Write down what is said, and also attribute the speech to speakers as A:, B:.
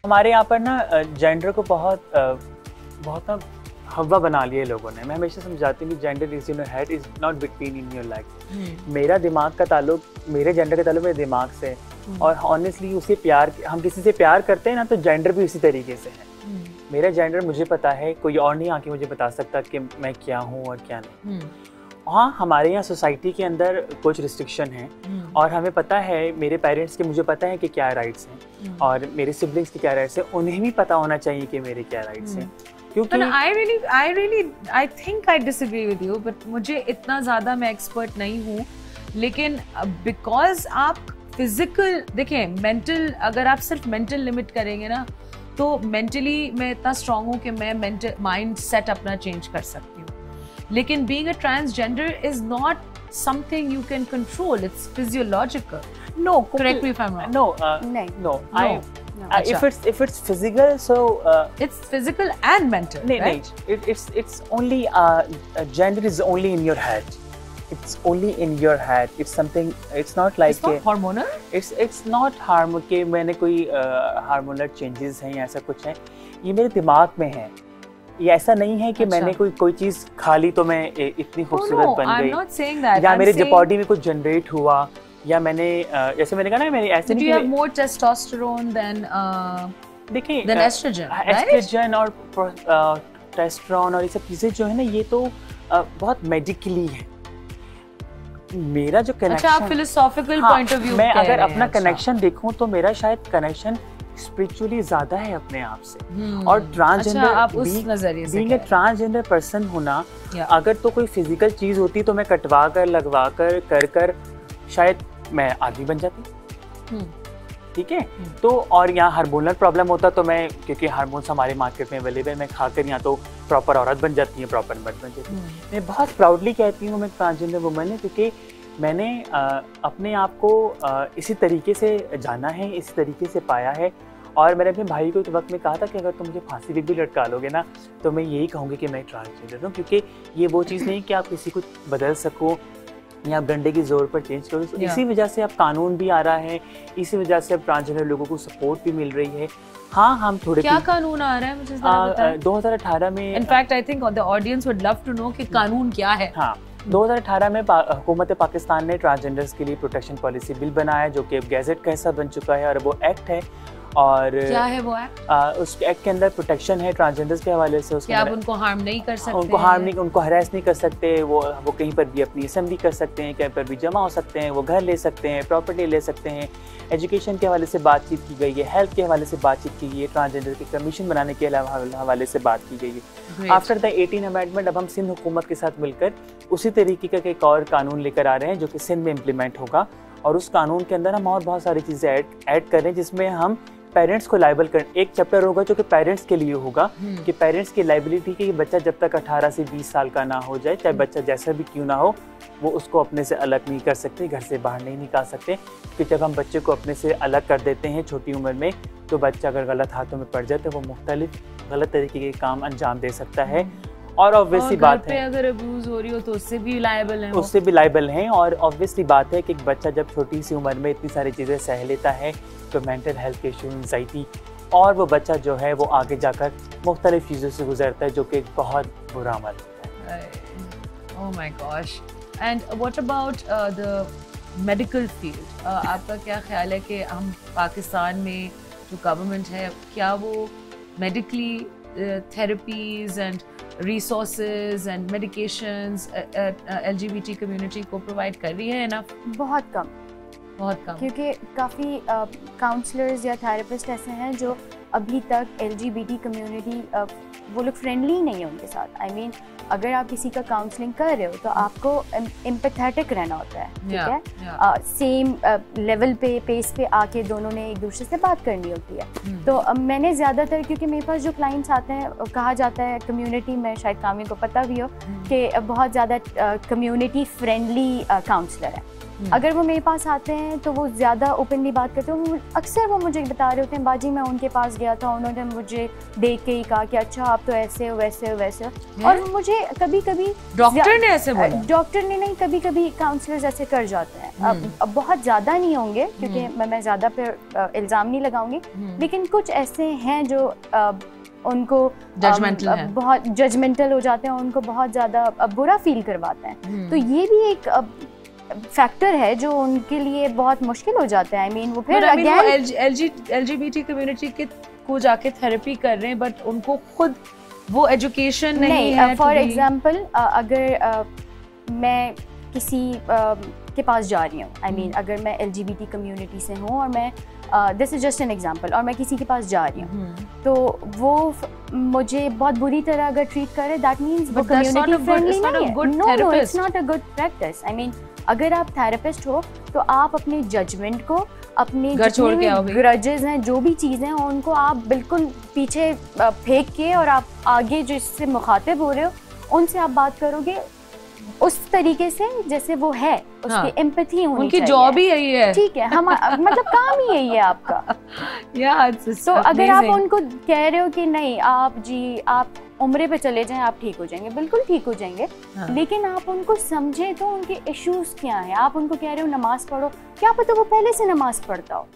A: हमारे यहाँ पर ना जेंडर को बहुत बहुत ना हवा बना लिए लोगों ने। मैं हमेशा समझाती हूँ कि gender is in your head, is not between in your leg. मेरा दिमाग का ताल्लुक, मेरे जेंडर का ताल्लुक मेरे दिमाग से है। और ऑनेस्टली उसे प्यार, हम किसी से प्यार करते हैं ना, तो जेंडर भी उसी तरीके से है। मेरा जेंडर मुझे पता है, कोई और नहीं आके मुझे बता सकता कि मैं क्या हूँ और क्या नहीं। हाँ, हमारे यहाँ सोसाइटी के अंदर कुछ रिस्ट्रिक्शन है और हमें पता है, मेरे पेरेंट्स के मुझे पता है कि क्या राइट्स हैं और मेरे सिबलिंग्स के क्या राइट्स हैं, उन्हें भी पता होना चाहिए कि मेरे क्या राइट्स हैं। क्योंकि
B: I think I disagree with you, but मुझे इतना ज़्यादा मैं एक्सपर्ट नहीं हूँ, लेकिन बिकॉज आप फिजिकल देखें, मेंटल, अगर आप सिर्फ मेंटल लिमिट करेंगे ना, तो मेंटली मैं इतना स्ट्रांग हूँ कि मैं मेंटल माइंड सेट अपना चेंज कर सकती हूँ, लेकिन being a transgender is not something you can control. It's physiological.
A: No,
B: correct me if I'm wrong.
A: No. If it's physical, so
B: it's physical and mental, right?
A: It's only gender is only in your head. It's only in your head. It's something. It's not like.
B: It's not hormonal.
A: It's not hormonal के मैंने कोई hormonal changes हैं या ऐसा कुछ है. ये मेरे दिमाग में है. ये ऐसा नहीं है कि मैंने कोई चीज खा ली तो मैं इतनी खूबसूरत बन गई।
B: I'm not saying that.
A: या मेरे बॉडी में कुछ जनरेट हुआ, या मैंने जैसे मैंने कहा ना, मैंने ऐसे नहीं।
B: Do you have more testosterone than
A: देखिए
B: than estrogen, right?
A: एस्ट्रोजन और टेस्टोस्टेरोन और ये सब चीजें जो है ना, ये तो बहुत मेडिकली है। मेरा जो कनेक्शन,
B: अच्छा, आप फिलोसॉफिकल पॉइंट ऑफ व्यू,
A: मैं अगर अपना कनेक्शन देखूं तो मेरा शायद कनेक्शन स्पिरिचुअली ज्यादा है अपने आप से। और ट्रांसजेंडर,
B: आप उस नजरिए से
A: बीइंग अ ट्रांसजेंडर पर्सन होना, अगर तो कोई फिजिकल चीज होती तो मैं कटवा कर, लगवा कर, कर शायद मैं आदमी बन जाती। ठीक है, तो और यहाँ हार्मोनल प्रॉब्लम होता तो मैं, क्योंकि हार्मोन्स हमारे मार्केट में अवेलेबल, मैं खाकर यहाँ तो प्रॉपर औरत बन जाती है, प्रॉपर मर्द बन जाती है। मैं बहुत प्राउडली कहती हूँ मैं ट्रांसजेंडर वुमन है, क्योंकि मैंने अपने आप को इसी तरीके से जाना है, इसी तरीके से पाया है। और मैंने अपने भाई को एक वक्त में कहा था कि अगर तुम मुझे फांसी पे भी लटका लोगे ना, तो मैं यही कहूँगी कि मैं ट्रांसजेंडर हूँ, क्योंकि ये वो चीज़ नहीं कि आप किसी को बदल सको या आप डंडे की जोर पर चेंज करो। इसी वजह से अब कानून भी आ रहा है, इसी वजह से अब ट्रांसजेंडर लोगों को सपोर्ट भी मिल रही है। हाँ, हम थोड़े
B: क्या कानून आ रहा है मुझे जरा बताएं।
A: 2018 में,
B: in fact I think the audience would love to know कि कानून क्या है।
A: हाँ, 2018 में हुकूमत पाकिस्तान ने ट्रांसजेंडर्स के लिए प्रोटेक्शन पॉलिसी बिल बनाया, जो कि अब गैजेट का हिस्सा बन चुका है और वो एक्ट है। और
B: क्या है वो एक्ट?
A: उस एक्ट के अंदर प्रोटेक्शन है ट्रांसजेंडर्स के हवाले से। उसके
B: आप उनको हार्म नहीं कर सकते,
A: उनको हार्म नहीं, उनको हरास नहीं कर सकते, वो कहीं पर भी अपनी असेंबली कर सकते हैं, कहीं पर भी जमा हो सकते हैं, वो घर ले सकते हैं, प्रॉपर्टी ले सकते हैं। एजुकेशन के हवाले से बातचीत की गई है, हेल्थ के हवाले से बातचीत की गई है, ट्रांसजेंडर के कमीशन बनाने के हवाले से बात की गई है। आफ्टर द 18 अमेंडमेंट अब हम सिंध हुकूमत के साथ मिलकर उसी तरीके का एक और कानून लेकर आ रहे हैं, जो कि सिंध में इम्प्लीमेंट होगा। और उस कानून के अंदर हम और बहुत सारी चीज़ें ऐड कर रहे हैं, जिसमें हम पेरेंट्स को लाइबल कर, एक चैप्टर होगा जो कि पेरेंट्स के लिए होगा, कि पेरेंट्स की लाइबिलिटी कि बच्चा जब तक 18 से 20 साल का ना हो जाए, चाहे बच्चा जैसा भी क्यों ना हो, वो उसको अपने से अलग नहीं कर सकते, घर से बाहर नहीं निकाल सकते। क्योंकि जब हम बच्चे को अपने से अलग कर देते हैं छोटी उम्र में, तो बच्चा अगर गलत हाथों में पड़ जाए तो वो मुख्तलिफ गलत तरीके के काम अंजाम दे सकता है। और ऑब्वियसली बात है,
B: अगर अब्यूज हो रही हो तो उससे भी लायबल हैं,
A: उससे भी लायबल हैं। और ऑब्वियसली बात है कि एक बच्चा जब छोटी सी उम्र में इतनी सारी चीज़ें सह लेता है, तो मेंटल हेल्थ के इशू, एंजाइटी, और वो बच्चा जो है वो आगे जाकर मुख्तलिफ चीज़ों से गुजरता है, जो कि एक बहुत बुरा अमल होता है।
B: Oh my gosh. And what about the medical field? आपका क्या ख्याल है कि हम पाकिस्तान में जो गवर्नमेंट है, क्या वो medically therapies and resources and medications LGBT community को provide कर रही है ना?
C: बहुत कम, क्योंकि काफ़ी काउंसलर्स या थेरेपिस्ट ऐसे हैं जो अभी तक LGBT कम्युनिटी वो लोग फ्रेंडली नहीं है उनके साथ। I mean, अगर आप किसी का काउंसलिंग कर रहे हो तो आपको एम्पैथेटिक रहना होता है, ठीक है, सेम लेवल पे, पेस पे आके दोनों ने एक दूसरे से बात करनी होती है। तो मैंने ज़्यादातर, क्योंकि मेरे पास जो क्लाइंट्स आते हैं, कहा जाता है कम्युनिटी में, शायद कामी को पता भी हो कि बहुत ज़्यादा कम्युनिटी फ्रेंडली काउंसलर है। अगर वो मेरे पास आते हैं तो वो ज़्यादा ओपनली बात करते हैं। अक्सर वो मुझे बता रहे होते हैं, बाजी मैं उनके पास गया था, उन्होंने मुझे देख के ही कहा कि अच्छा आप तो ऐसे हो वैसे हो वैसे हो। और मुझे कभी कभी
B: डॉक्टर ने ऐसे बोला?
C: डॉक्टर ने नहीं, कभी कभी काउंसलर्स ऐसे कर जाते हैं। अब बहुत ज़्यादा नहीं होंगे क्योंकि मैं ज़्यादा पे इल्ज़ाम नहीं लगाऊंगी, लेकिन कुछ ऐसे हैं जो उनको बहुत जजमेंटल हो जाते हैं, उनको बहुत ज़्यादा बुरा फील करवाते हैं। तो ये भी एक फैक्टर है जो उनके लिए बहुत मुश्किल हो जाता है। I mean, वो फिर
B: LGBT कम्युनिटी के को जाके थेरेपी कर रहे हैं, बट उनको खुद वो एजुकेशन नहीं है।
C: फॉर एग्जांपल अगर मैं किसी के पास जा रही हूँ, I mean, अगर मैं LGBT कम्युनिटी से हूँ और मैं this is just an example, और मैं किसी के पास जा रही हूँ तो वो मुझे बहुत बुरी तरह अगर ट्रीट करे, दैट मींस वो कम्युनिटी फ्रेंडली नहीं है। No, it's not a good practice. I mean, अगर आप थेरेपिस्ट हो तो आप अपने जजमेंट को, अपने जितने भी ग्रजेस हैं, जो भी चीज़ें हैं, उनको आप बिल्कुल पीछे फेंक के और आप आगे जिससे मुखातिब हो रहे हो उनसे आप बात करोगे उस तरीके से जैसे वो है, उसकी एम्पैथी होनी
B: उनकी जॉब ही यही है।
C: ठीक है, हम मतलब काम ही यही है आपका। तो अगर आप उनको कह रहे हो कि नहीं आप उम्रे पे चले जाएं, आप ठीक हो जाएंगे, बिल्कुल ठीक हो जाएंगे। लेकिन आप उनको समझे तो उनके इश्यूज क्या हैं। आप उनको कह रहे हो नमाज पढ़ो, क्या पता वो पहले से नमाज पढ़ता हो।